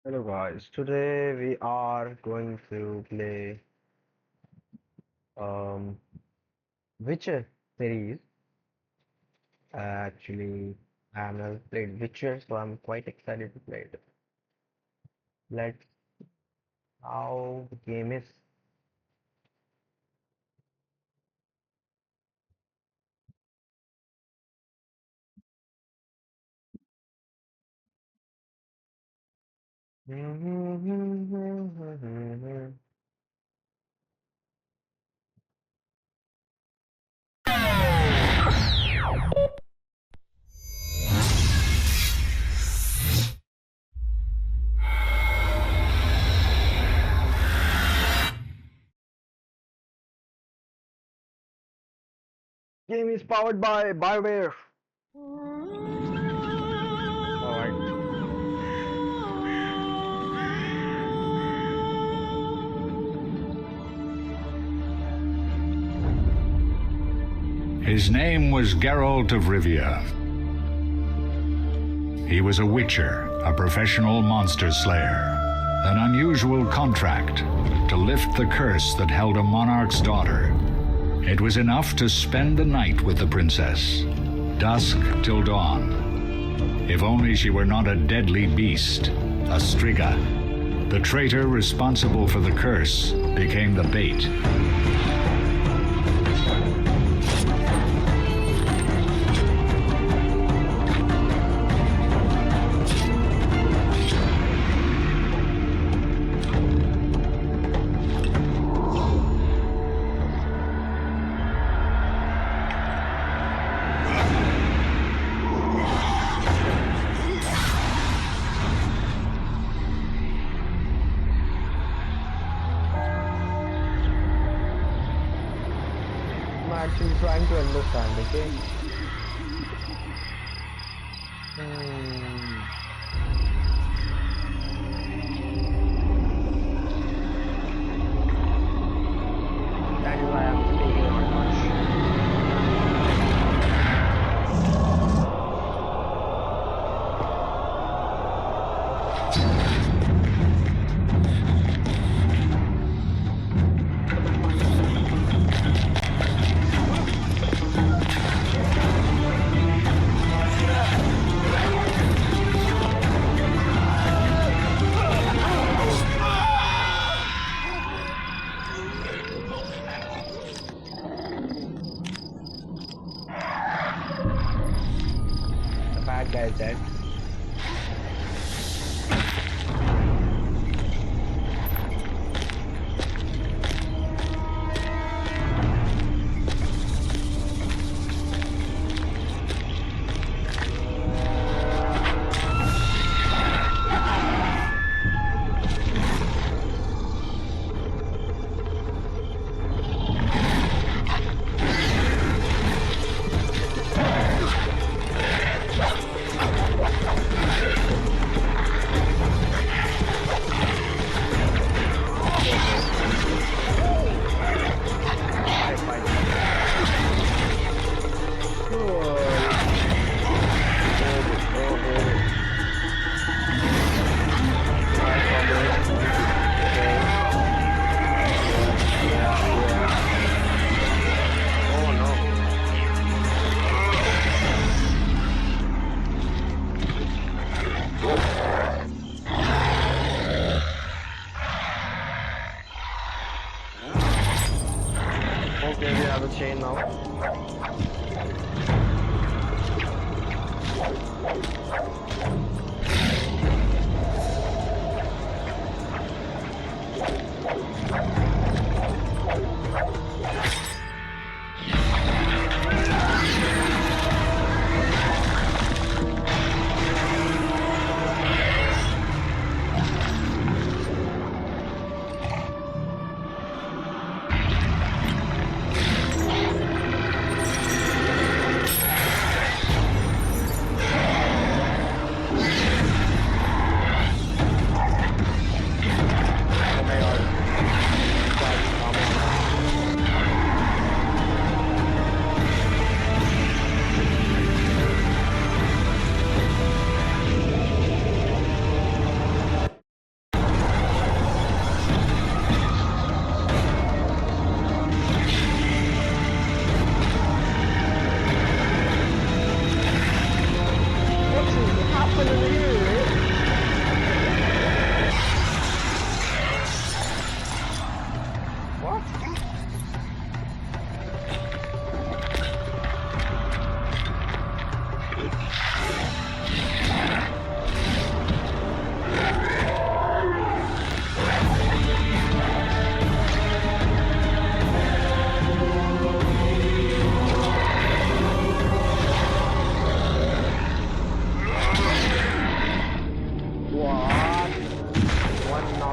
Hello guys, today we are going to play um Witcher series. Actually, I have never played Witcher, so I'm quite excited to play it. Let's how the game is. Game is powered by Bioware. Alright. His name was Geralt of Rivia. He was a witcher, a professional monster slayer. An unusual contract to lift the curse that held a monarch's daughter. It was enough to spend the night with the princess, dusk till dawn. If only she were not a deadly beast, a striga. The traitor responsible for the curse became the bait. I'm actually trying to understand, okay? Hmm. That is why I'm speaking not much. The bad guy is dead. Fight, fight. Oh no. Okay, we have a chain now.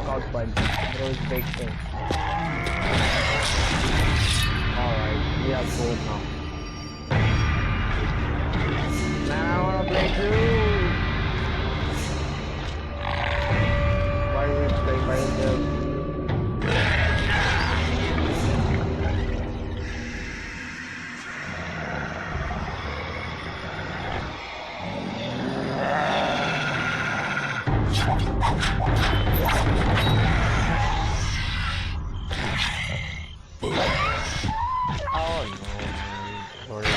knockout fight. Bro is big thing. Alright, we are both now. Man, I wanna play too! Why are we playing by ourselves? Oh no, sorry.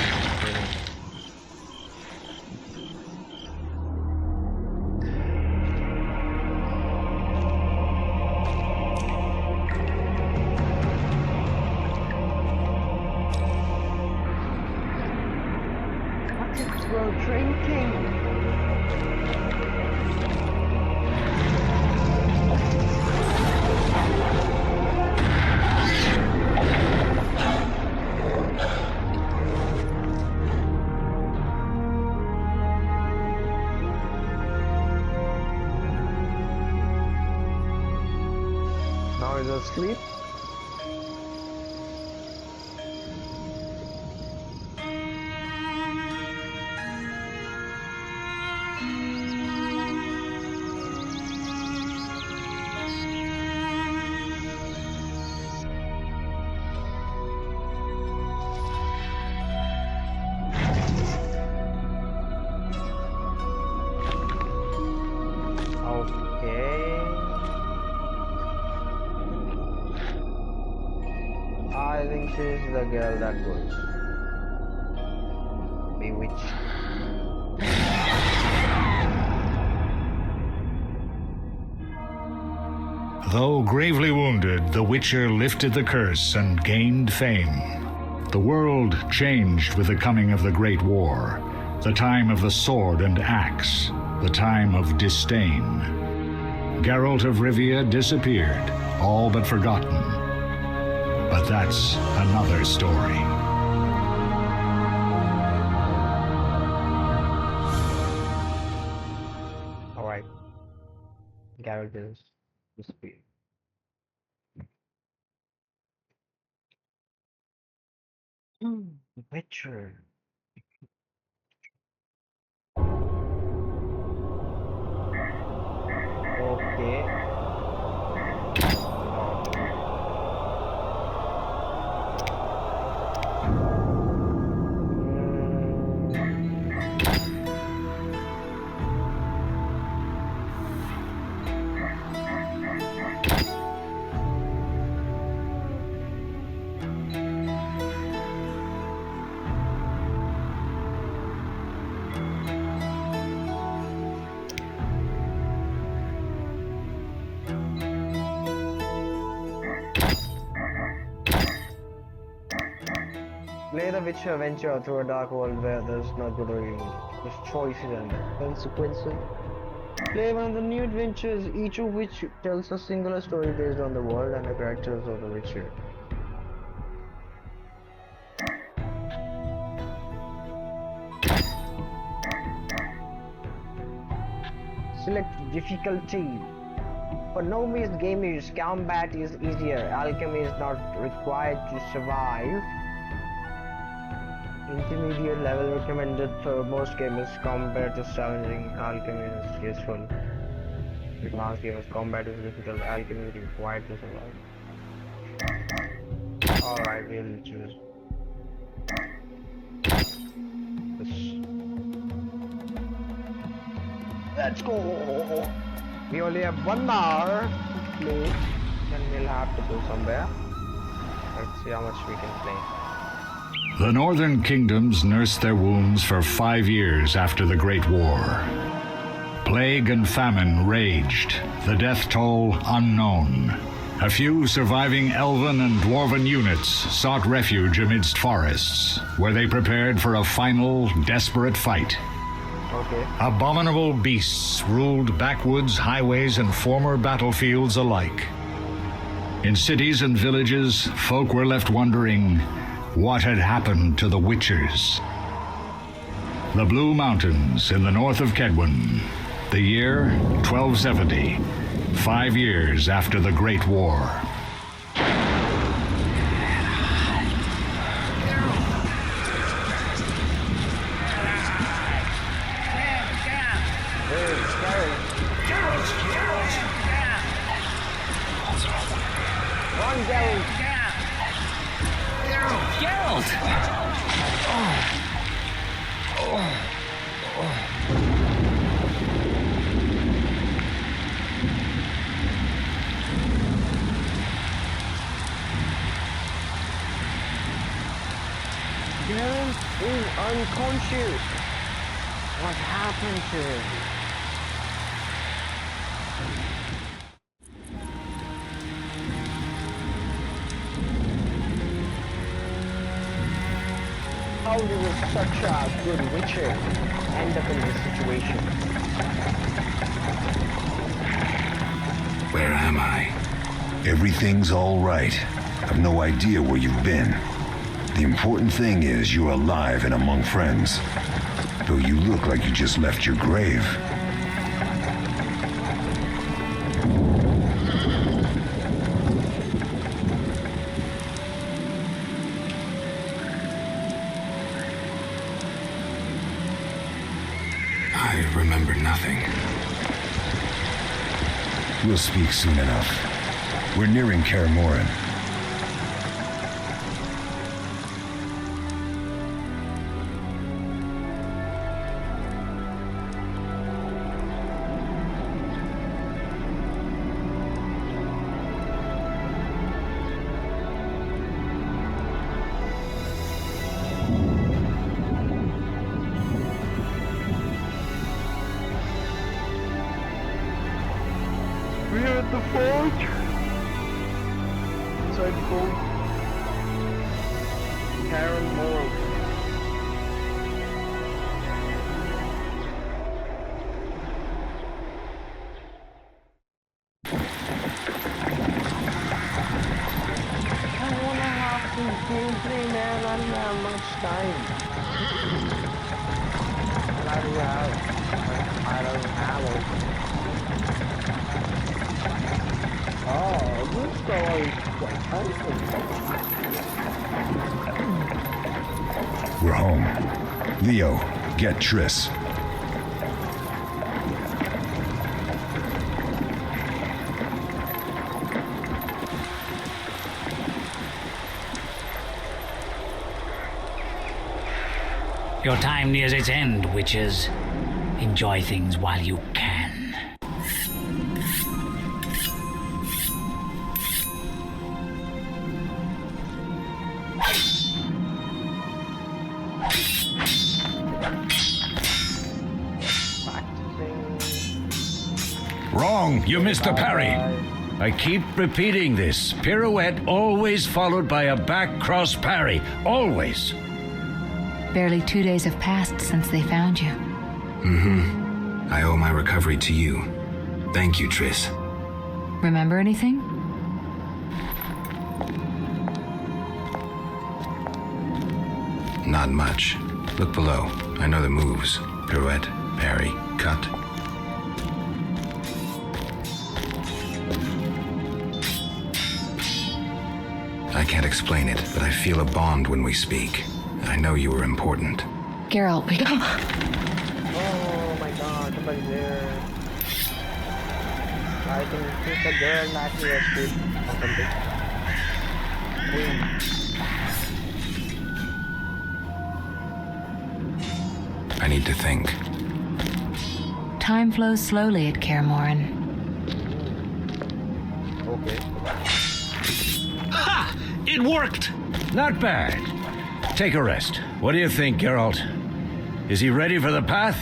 What is bro drinking? Now he's asleep. Okay. I think she's the girl that was bewitched. Though gravely wounded, the Witcher lifted the curse and gained fame. The world changed with the coming of the Great War, the time of the sword and axe, the time of disdain. Geralt of Rivia disappeared, all but forgotten. But that's another story. Alright. Geralt is disappeared. Witcher. Okay. Play the Witcher adventure through a dark world where there's no good or evil. There's choices and consequences. Play one of the new adventures, each of which tells a singular story based on the world and the characters of the Witcher. Select difficulty. For novice gamers, combat is easier. Alchemy is not required to survive. Intermediate level recommended for most gamers. Combat is challenging. Alchemy is useful. Advanced gamers, combat is difficult. Alchemy is required to survive. Alright, we'll choose this. Let's go! We only have 1 hour to play. Then we'll have to go somewhere. Let's see how much we can play. The northern kingdoms nursed their wounds for 5 years after the Great War. Plague and famine raged, the death toll unknown. A few surviving elven and dwarven units sought refuge amidst forests, where they prepared for a final, desperate fight. Okay. Abominable beasts ruled backwoods, highways, and former battlefields alike. In cities and villages, folk were left wondering what had happened to the Witchers. The Blue Mountains in the north of Kedwen, the year 1270. 5 years after the Great War. Geralt! Geralt is unconscious. What happened to him? How did such a good witcher end up in this situation? Where am I? Everything's all right. I've no idea where you've been. The important thing is you're alive and among friends. Though you look like you just left your grave. I remember nothing. We'll speak soon enough. We're nearing Kaer Morhen. We're at the forge. Inside cold. Karen Moore. I wanna have some gameplay, man. I don't have much time. I don't have it. Oh, this story is quite We're home. Leo, get Triss. Your time nears its end, witches. Enjoy things while you can. Wrong! You missed the parry. I keep repeating this. Pirouette always followed by a back cross parry. Always. Barely 2 days have passed since they found you. I owe my recovery to you. Thank you, Triss. Remember anything? Not much. Look below. I know the moves. Pirouette, parry, cut. I can't explain it, but I feel a bond when we speak. I know you were important. Geralt, we... Oh my god, somebody's there. I think it's a girl not rescued or something. I need to think. Time flows slowly at Kaer Morhen. Okay. Ha! It worked! Not bad. Take a rest. What do you think, Geralt? Is he ready for the path?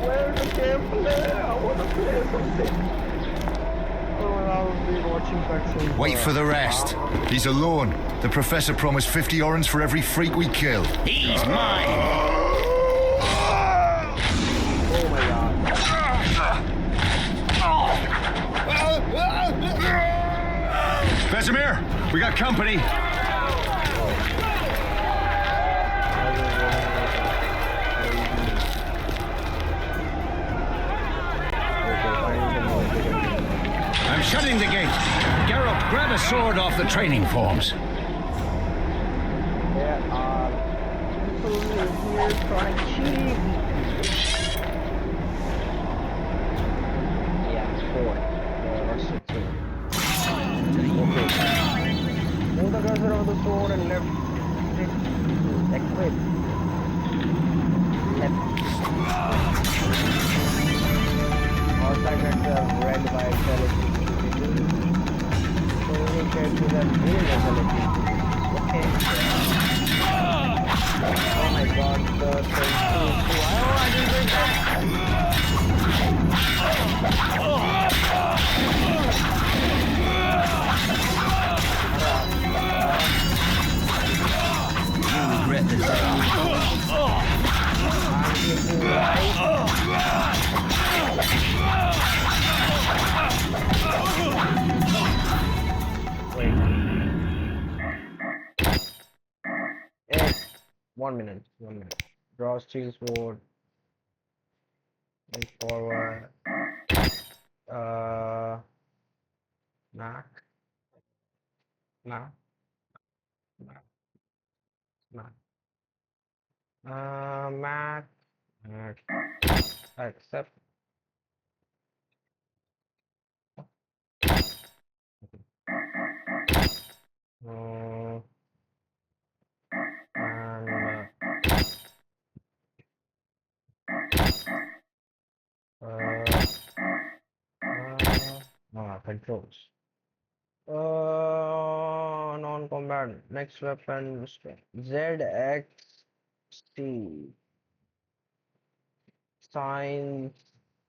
Where's the gameplay? I wanna play something. Oh, I'll be watching cutscenes. Wait for the rest. He's alone. The professor promised 50 orens for every freak we kill. He's mine! Oh my god. Vesemir, we got company. shutting the gate. Geralt, grab a sword off the training forms. There are people here trying to cheat. Yeah, 4. Rush it too. Okay. Move the cursor of the sword and left click to equip. Left. All targets are read by telepathy. So we will get to that real telepathy. Okay. Oh my god, the thing too. Oh, I didn't break that. You regret this. I'm getting right. Wait. Hey, 1 minute. Draw steel sword. Move forward. Knock. Knock. Knock. Knock. Mac. Accept. And controls. Non-combat. Next weapon. ZXC. Science.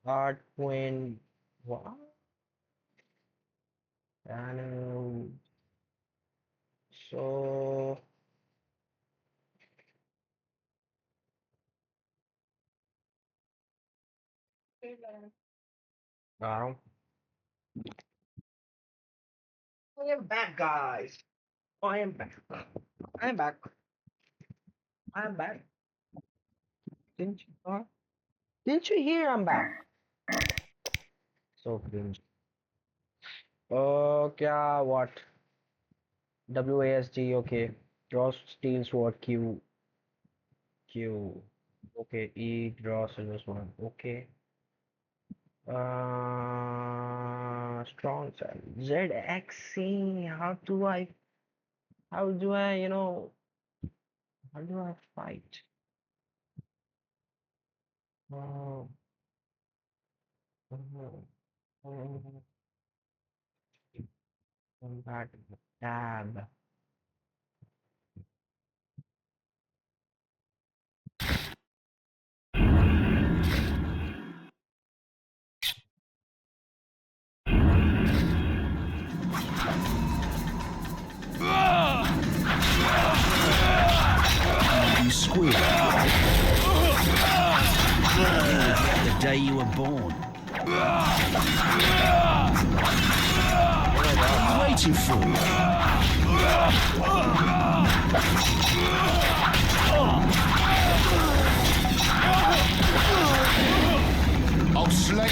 Art Queen. What? And so. Now. I am back, guys. I am back. I am back. I am back. Didn't you hear I'm back? So cringe. Kya what? WASD, okay. Draw steel sword Q. Okay, E draw silver sword. Okay. Strong side. ZXC. How do I how do I fight? Oh, combat tab. You squeal. The day you were born. What are you waiting for? I'll select.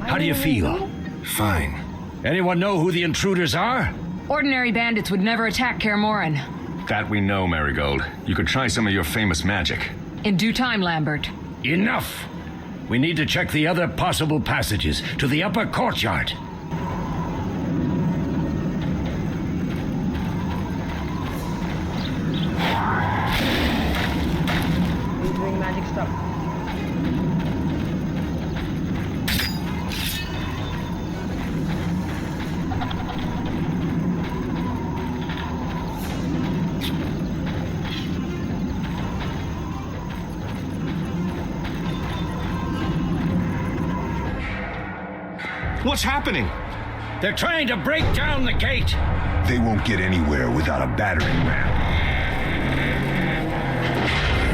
How do you feel? Fine. Anyone know who the intruders are? Ordinary bandits would never attack Kaer Morhen. That we know, Marigold. You could try some of your famous magic. In due time, Lambert. Enough! We need to check the other possible passages to the upper courtyard. He's doing magic stuff. What's happening? They're trying to break down the gate. They won't get anywhere without a battering ram.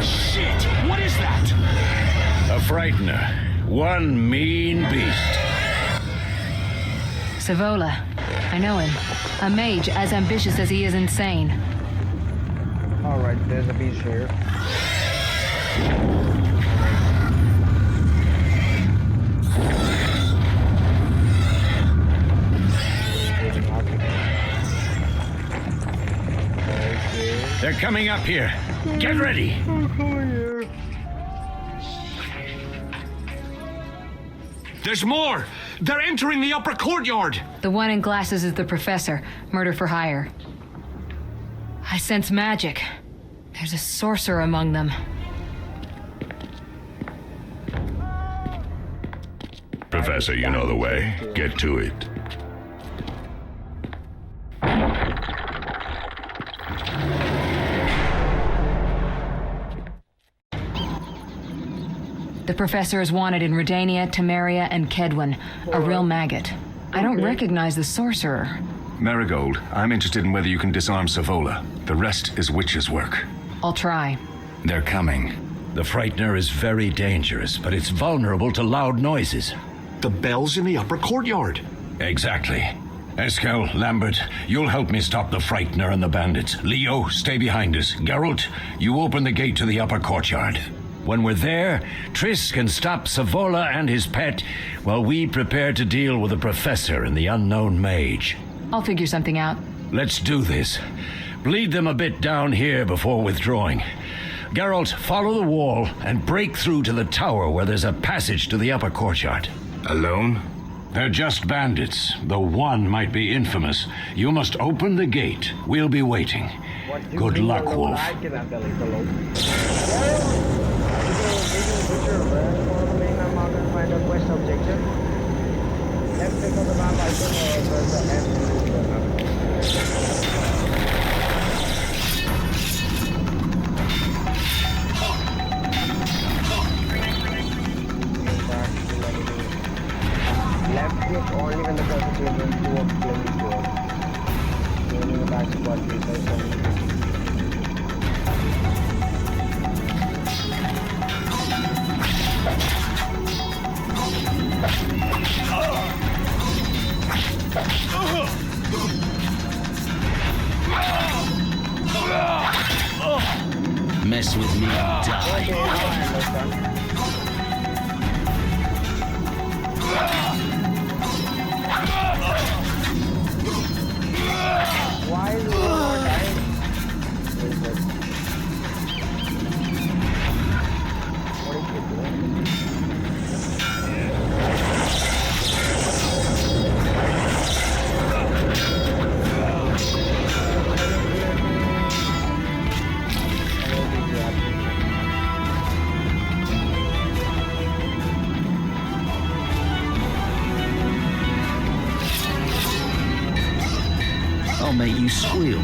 Shit! What is that? A frightener. One mean beast. Savola. I know him. A mage as ambitious as he is insane. Alright, there's a beach here. They're coming up here. Get ready. There's more! They're entering the upper courtyard! The one in glasses is the professor. Murder for hire. I sense magic. There's a sorcerer among them. Professor, you know the way. Get to it. The professor is wanted in Redania, Temeria, and Kedwin. A real maggot. I don't recognize the sorcerer. Marigold, I'm interested in whether you can disarm Savola. The rest is witch's work. I'll try. They're coming. The Frightener is very dangerous, but it's vulnerable to loud noises. The bell's in the upper courtyard. Exactly. Eskel, Lambert, you'll help me stop the Frightener and the bandits. Leo, stay behind us. Geralt, you open the gate to the upper courtyard. When we're there, Triss can stop Savola and his pet while we prepare to deal with the professor and the unknown mage. I'll figure something out. Let's do this. Bleed them a bit down here before withdrawing. Geralt, follow the wall and break through to the tower where there's a passage to the upper courtyard. Alone? They're just bandits, though one might be infamous. You must open the gate. We'll be waiting. Good luck, Wolf. Left click only when the person changes into a flaming sword. Aiming back squad Mess with me and die. Okay, now I understand. Why is it not dying? What is it doing? I'll make you squeal.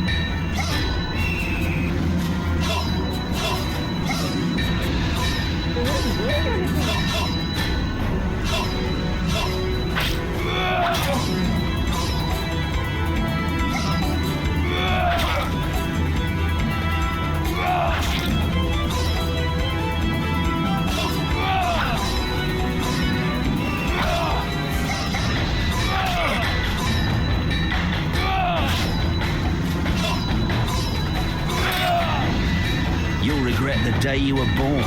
You'll regret the day you were born.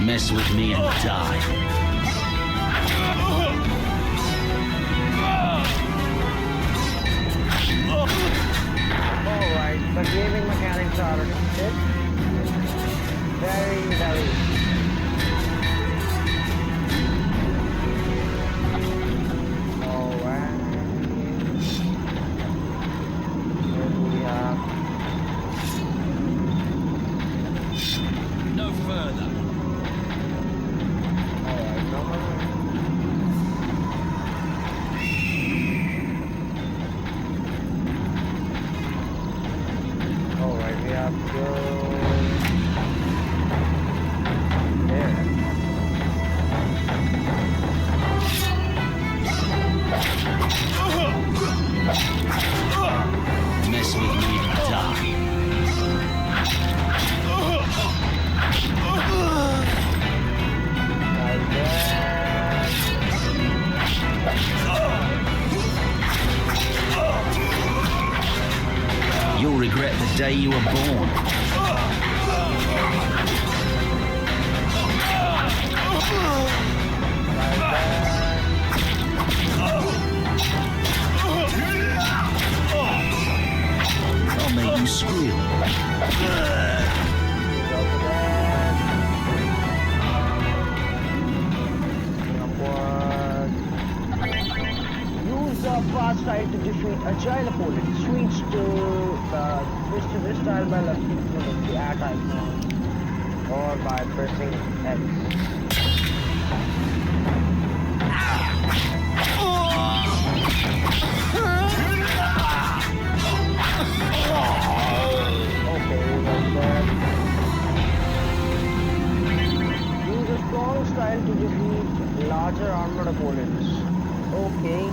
Mess with me and die. Alright, the gaming mechanics are very alright. What do we have? No further. Alright, no more. Alright, we have to go there. Mess with me and die. Like that. You'll regret the day you were born. I'll make you squeal. Use the fast ride to defeat agile opponent. Switch to this style by left click on the at icon or by pressing X. Okay, that's that. Use a strong style to defeat larger armored opponents. Okay.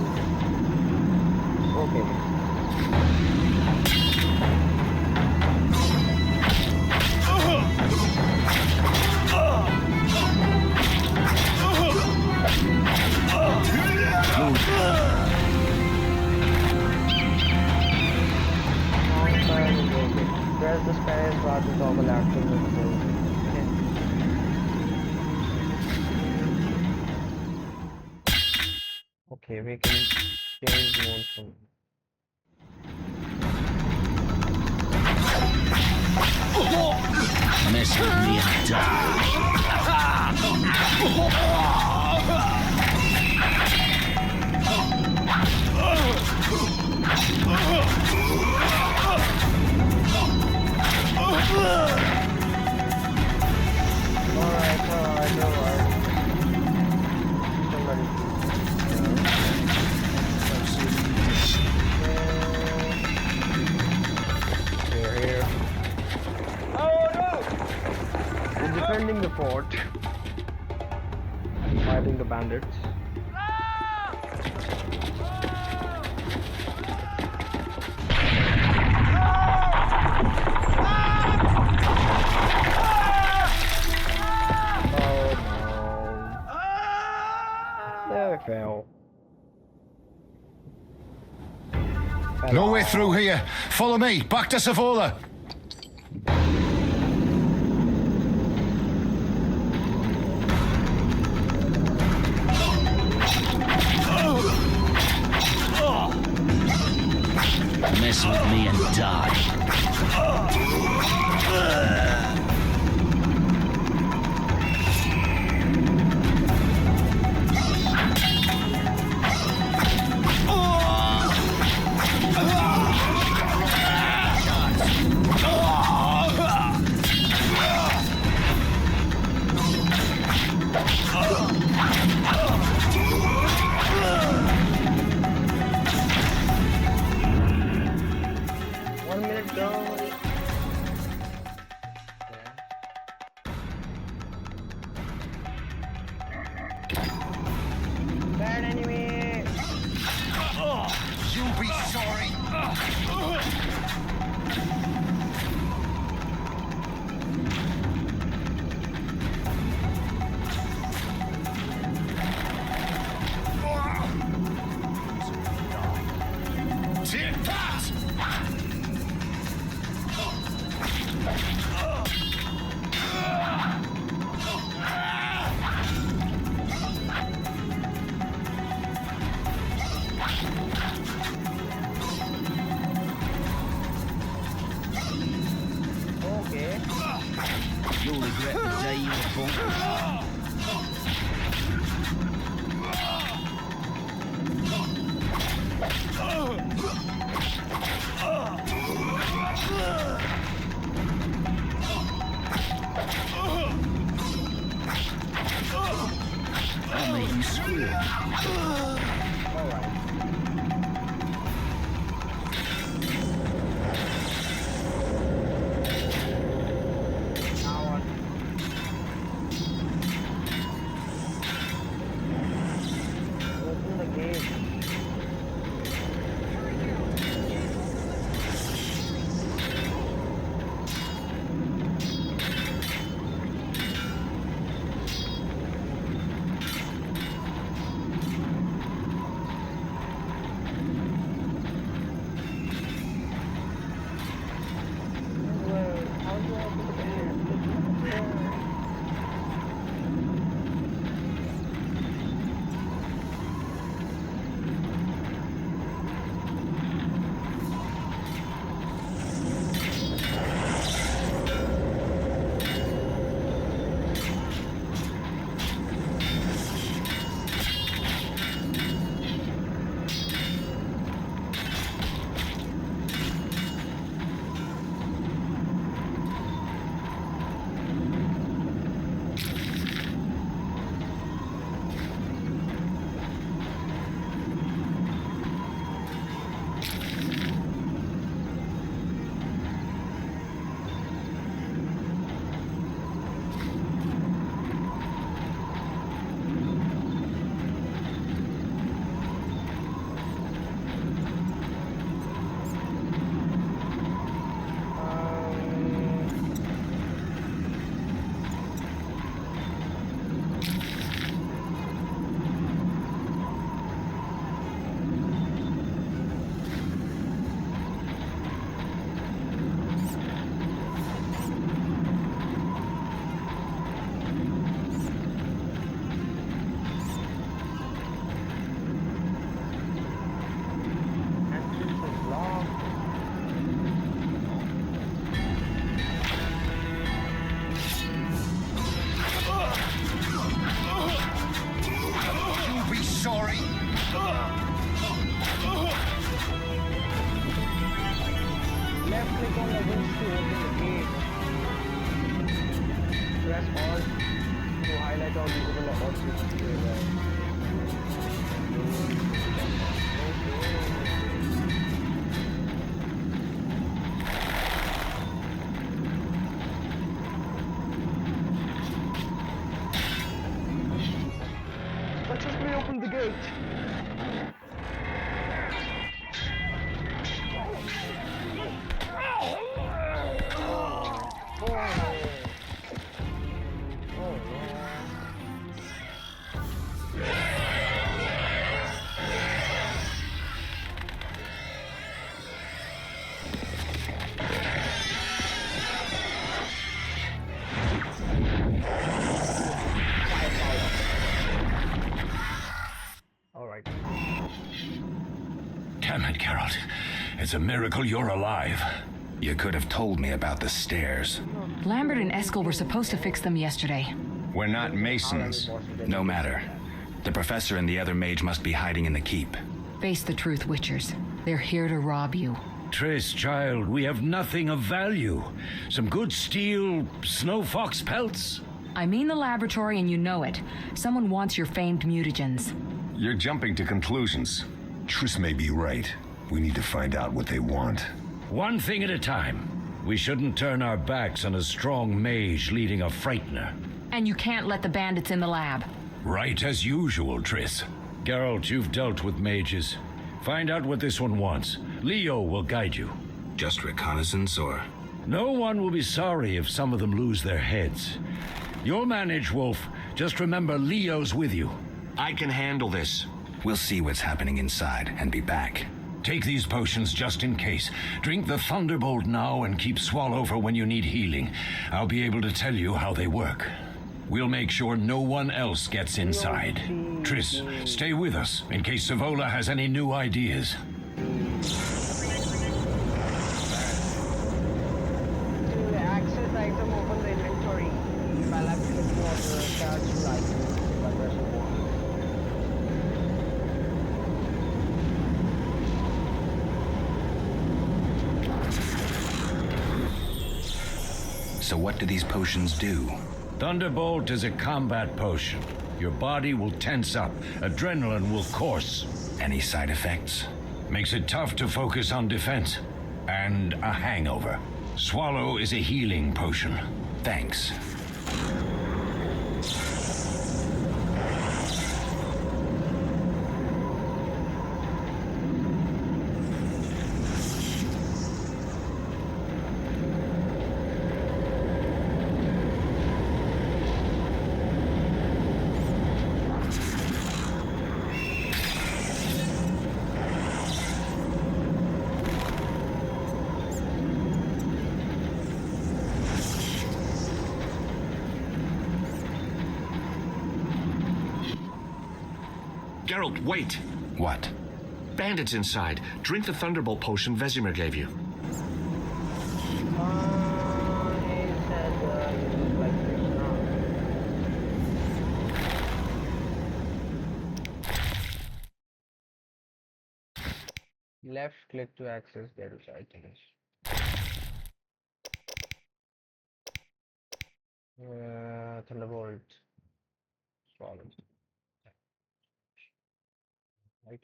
Press the Spanish bar to toggle active mode. Okay, we can change mode from. Mess with me and die. Alright. Here. Oh no! We're defending the fort. Fighting the bandits. Fell. No way through here. Follow me. Back to Savola. Mess with me and die. You'll regret the day you were born. I'll make you squeal. Alright. buttons to open the gate. Press Alt to highlight all visible objects. Successfully opened the gate. Alright. Damn it, Geralt. It's a miracle you're alive. You could have told me about the stairs. Lambert and Eskel were supposed to fix them yesterday. We're not masons. No matter. The professor and the other mage must be hiding in the keep. Face the truth, Witchers. They're here to rob you. Triss, child, we have nothing of value. Some good steel snow fox pelts. I mean the laboratory and you know it. Someone wants your famed mutagens. You're jumping to conclusions. Triss may be right. We need to find out what they want. One thing at a time. We shouldn't turn our backs on a strong mage leading a frightener. And you can't let the bandits in the lab. Right as usual, Triss. Geralt, you've dealt with mages. Find out what this one wants. Leo will guide you. Just reconnaissance, or? No one will be sorry if some of them lose their heads. You'll manage, Wolf. Just remember Leo's with you. I can handle this. We'll see what's happening inside and be back. Take these potions just in case. Drink the Thunderbolt now and keep Swallow for when you need healing. I'll be able to tell you how they work. We'll make sure no one else gets inside. Triss, stay with us in case Savola has any new ideas. To access item, open the inventory. I'll have to click more charge to item by pressing 1. So what do these potions do? Thunderbolt is a combat potion. Your body will tense up. Adrenaline will course. Any side effects? Makes it tough to focus on defense. And a hangover. Swallow is a healing potion. Thanks. Geralt, wait! What? Bandits inside. Drink the Thunderbolt potion Vesemir gave you. Left click to access their items. Thunderbolt. Swallow. Right.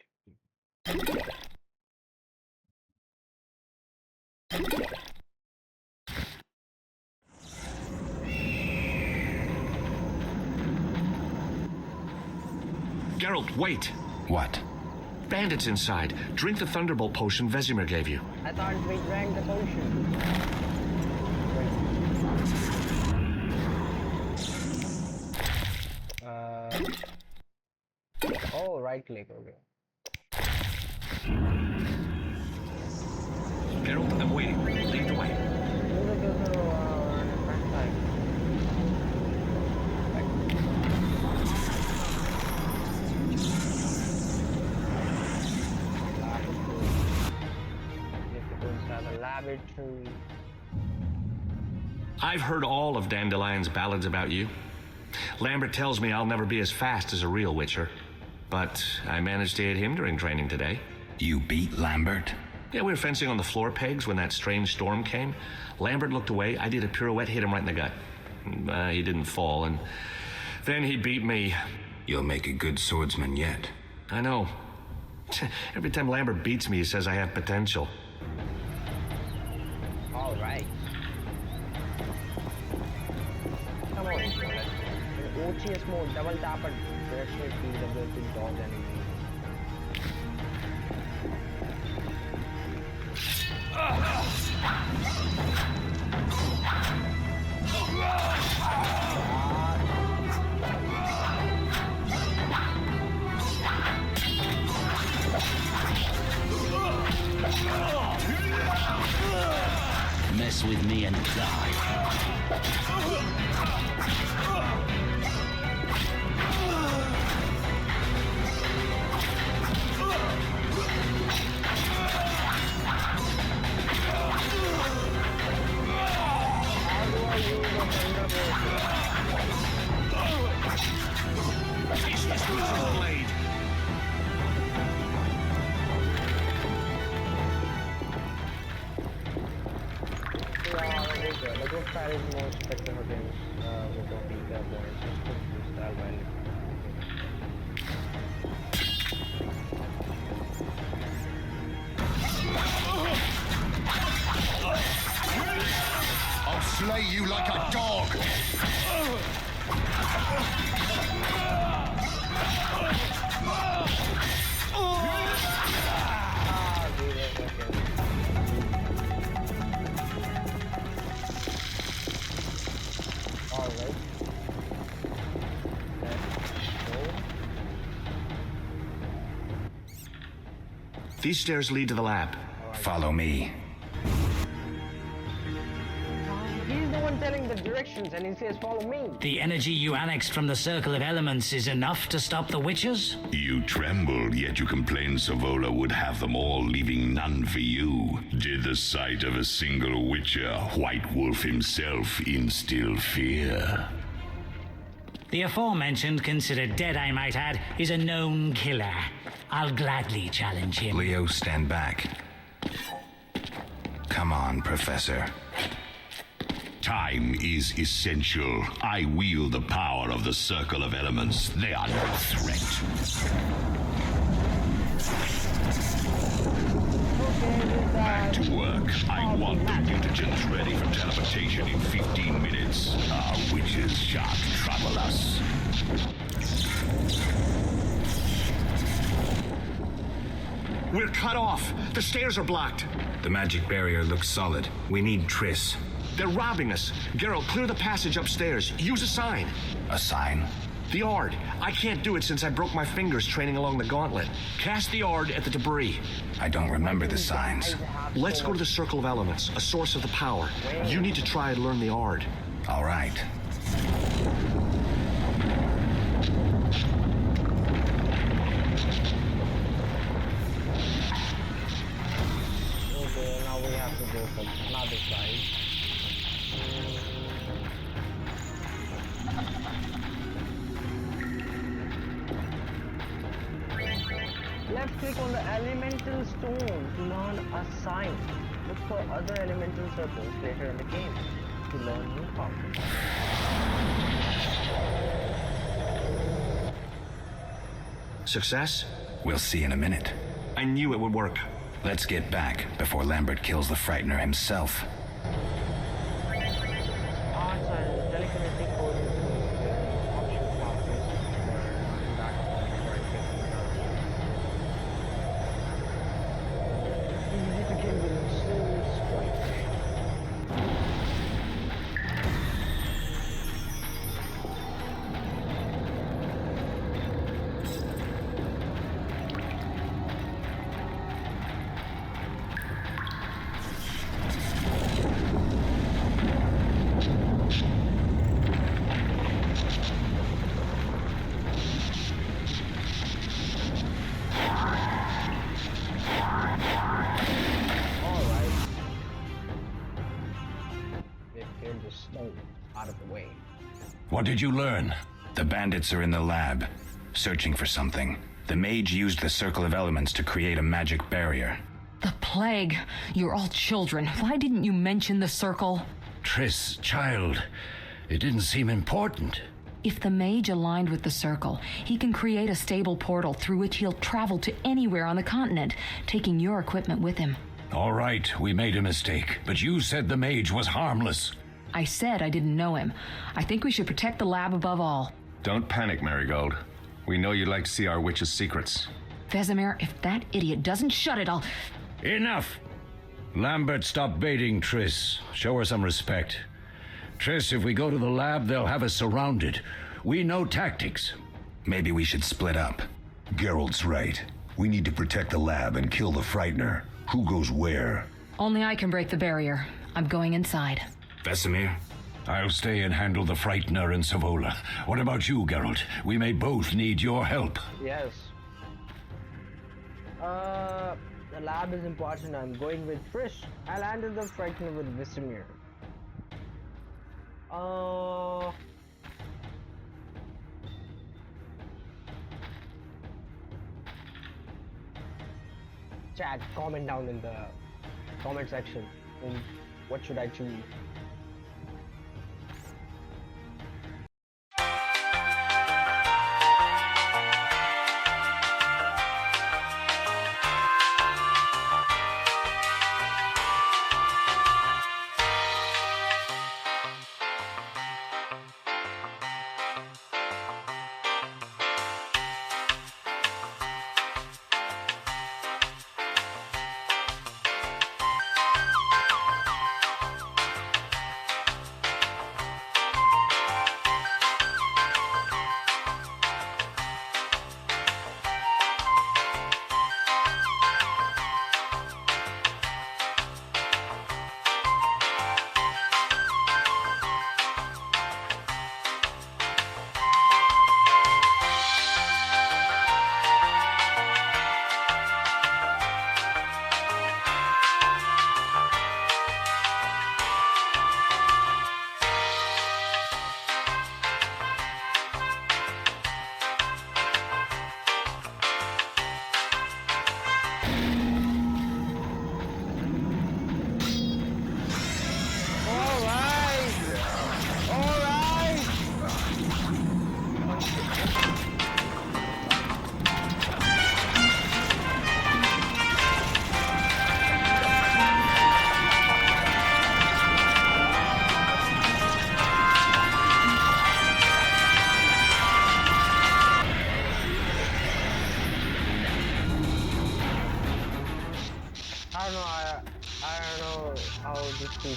Geralt, wait! What? Bandits inside. Drink the Thunderbolt potion Vesemir gave you. I thought we drank the potion. Oh, right click, okay. Geralt, I'm waiting. Lead the way. Laboratory. I've heard all of Dandelion's ballads about you. Lambert tells me I'll never be as fast as a real Witcher. But I managed to hit him during training today. You beat Lambert? Yeah, we were fencing on the floor pegs when that strange storm came. Lambert looked away. I did a pirouette, hit him right in the gut. He didn't fall, and then he beat me. You'll make a good swordsman yet. I know. Every time Lambert beats me, he says I have potential. All right. Come on, let's in OTS mode, double tap at directional speed of the dodge enemy. Mess with me and die. He's losing the blade. The group style is more spectacular games with the weaker points. Just put this style value. I'll slay you like a dog! Alright. These stairs lead to the lab. Follow me. He's the one telling the directions and he says follow me. The energy you annexed from the Circle of Elements is enough to stop the witches? You trembled, yet you complained Savola would have them all, leaving none for you. Did the sight of a single witcher, White Wolf himself, instill fear? The aforementioned, considered dead I might add, is a known killer. I'll gladly challenge him. Leo, stand back. Come on, Professor. Time is essential. I wield the power of the Circle of Elements. They are no threat. Back to work. I want the mutagens ready for teleportation in 15 minutes. Our witches shan't trouble us. We're cut off. The stairs are blocked. The magic barrier looks solid. We need Triss. They're robbing us. Geralt, clear the passage upstairs. Use a sign. A sign? The Yard. I can't do it since I broke my fingers training along the gauntlet. Cast the Yard at the debris. I don't remember the signs. Let's go to the Circle of Elements, a source of the power. You need to try and learn the Yard. All right. Okay, now we have to go for another side. Left click on the elemental stone to learn a sign. Look for other elemental circles later in the game to learn new powers. Success? We'll see in a minute. I knew it would work. Let's get back before Lambert kills the Frightener himself. Arts and telekinetic coding option classes for that easy to kill with a single strike. Out of the way. What did you learn? The bandits are in the lab, searching for something. The mage used the Circle of Elements to create a magic barrier. The plague. You're all children. Why didn't you mention the circle? Triss, child, it didn't seem important. If the mage aligned with the circle, he can create a stable portal through which he'll travel to anywhere on the continent, taking your equipment with him. All right, we made a mistake, but you said the mage was harmless. I said I didn't know him. I think we should protect the lab above all. Don't panic, Marigold. We know you'd like to see our witch's secrets. Vesemir, if that idiot doesn't shut it, I'll... Enough! Lambert, stop baiting Triss. Show her some respect. Triss, if we go to the lab, they'll have us surrounded. We know tactics. Maybe we should split up. Geralt's right. We need to protect the lab and kill the Frightener. Who goes where? Only I can break the barrier. I'm going inside. Vesemir? I'll stay and handle the Frightener and Savola. What about you, Geralt? We may both need your help. Yes. The lab is important. I'm going with Trish. I'll handle the Frightener with Vesemir. Chat, comment down in the comment section. What should I choose?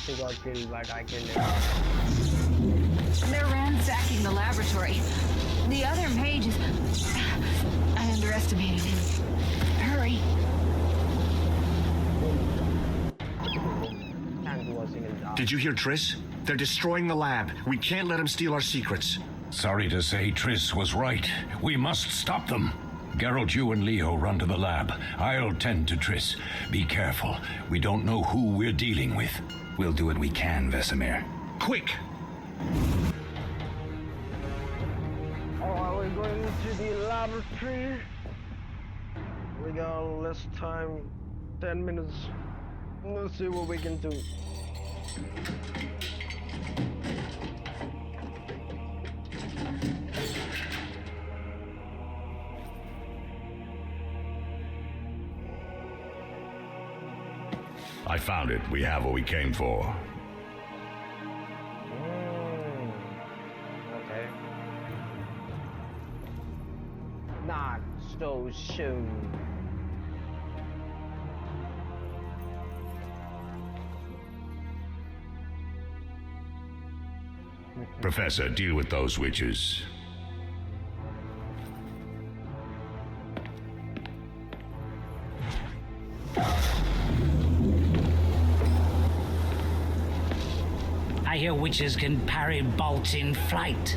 He got killed, but I killed him. They're ransacking the laboratory. The other mage is... I underestimated him. Hurry. Did you hear Triss? They're destroying the lab. We can't let them steal our secrets. Sorry to say, Triss was right. We must stop them. Geralt, you and Leo run to the lab. I'll tend to Triss. Be careful. We don't know who we're dealing with. We'll do what we can, Vesemir. Quick! Oh, we're going to the laboratory. We got less time. 10 minutes. Let's see what we can do. I found it. We have what we came for. Okay. Not so soon. Professor, deal with those witches. I hear witches can parry bolts in flight.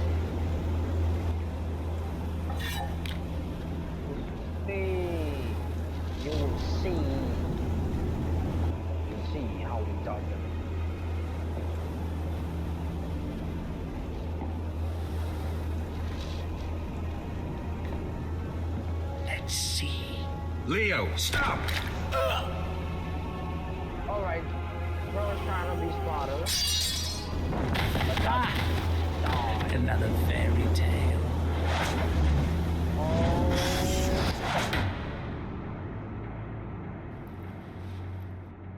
You will see. You'll see how we dodge them. Let's see. Leo, stop! to be smarter. Another fairy tale.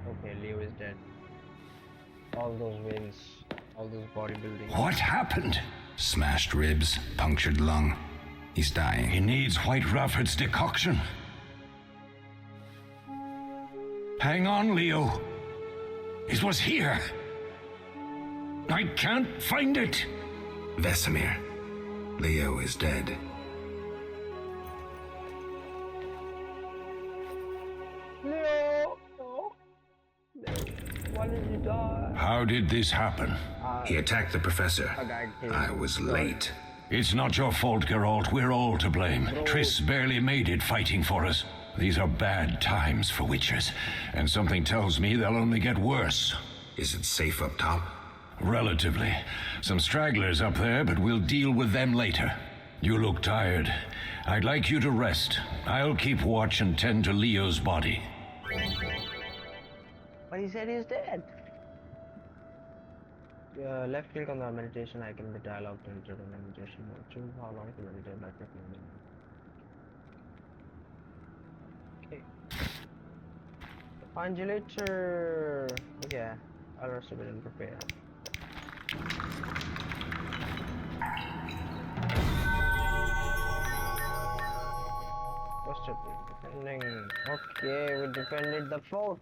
Okay, Leo is dead. All those wins, all those bodybuilding. What happened? Smashed ribs, punctured lung. He's dying. He needs White Rafford's decoction. Hang on, Leo. It was here. I can't find it. Vesemir. Leo is dead. Leo! No. Why did you die? How did this happen? He attacked the professor. I was late. It's not your fault, Geralt. We're all to blame. Triss barely made it fighting for us. These are bad times for witchers, and something tells me they'll only get worse. Is it safe up top? Relatively. Some stragglers up there, but we'll deal with them later. You look tired. I'd like you to rest. I'll keep watch and tend to Leo's body. But he said he's dead. Left click on the meditation icon in the dialog to enter the meditation mode. Choose how long to meditate by clicking on it. Okay. Find you later. Yeah, I'll rest a bit and prepare. What's up? Defending. Okay, we defended the fort.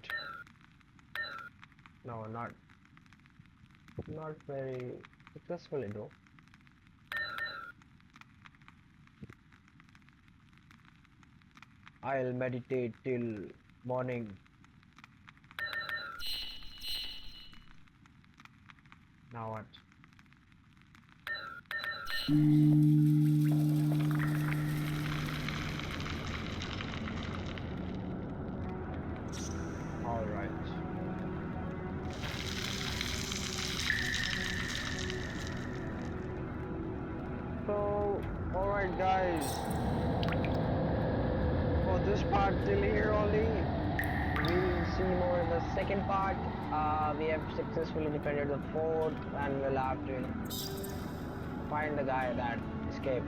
No, not very successfully though. I'll meditate till morning. Now what? All right. So, all right, guys. For this part, till here only. We'll see more in the second part. We have successfully defended the fort, and we'll have to find the guy that escaped.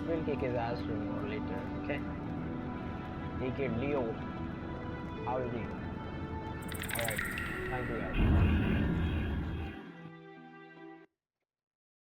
We'll kick his ass sooner or later, okay? He killed Leo. How is he? Alright, thank you guys.